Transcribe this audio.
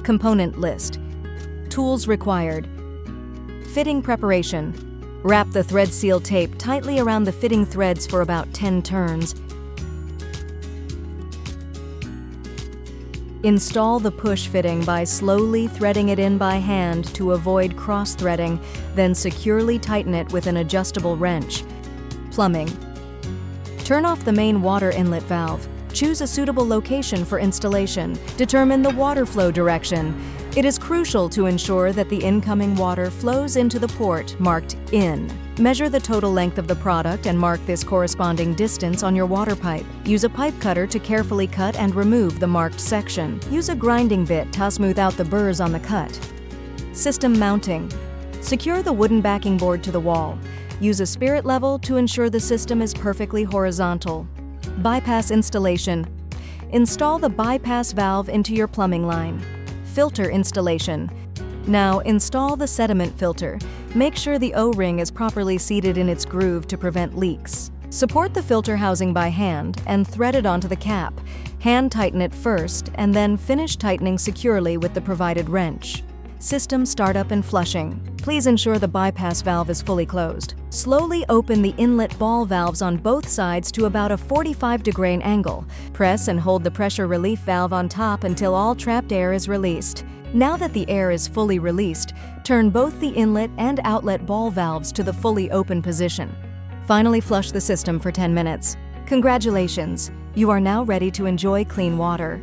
Component list. Tools required. Fitting preparation. Wrap the thread seal tape tightly around the fitting threads for about 10 turns. Install the push fitting by slowly threading it in by hand to avoid cross-threading, then securely tighten it with an adjustable wrench. Plumbing. Turn off the main water inlet valve. Choose a suitable location for installation. Determine the water flow direction. It is crucial to ensure that the incoming water flows into the port marked in. Measure the total length of the product and mark this corresponding distance on your water pipe. Use a pipe cutter to carefully cut and remove the marked section. Use a grinding bit to smooth out the burrs on the cut. System mounting. Secure the wooden backing board to the wall. Use a spirit level to ensure the system is perfectly horizontal. Bypass installation. Install the bypass valve into your plumbing line. Filter installation. Now install the sediment filter. Make sure the O-ring is properly seated in its groove to prevent leaks. Support the filter housing by hand and thread it onto the cap. Hand tighten it first and then finish tightening securely with the provided wrench. System startup and flushing. Please ensure the bypass valve is fully closed. Slowly open the inlet ball valves on both sides to about a 45-degree angle. Press and hold the pressure relief valve on top until all trapped air is released. Now that the air is fully released, turn both the inlet and outlet ball valves to the fully open position. Finally, flush the system for 10 minutes. Congratulations! You are now ready to enjoy clean water.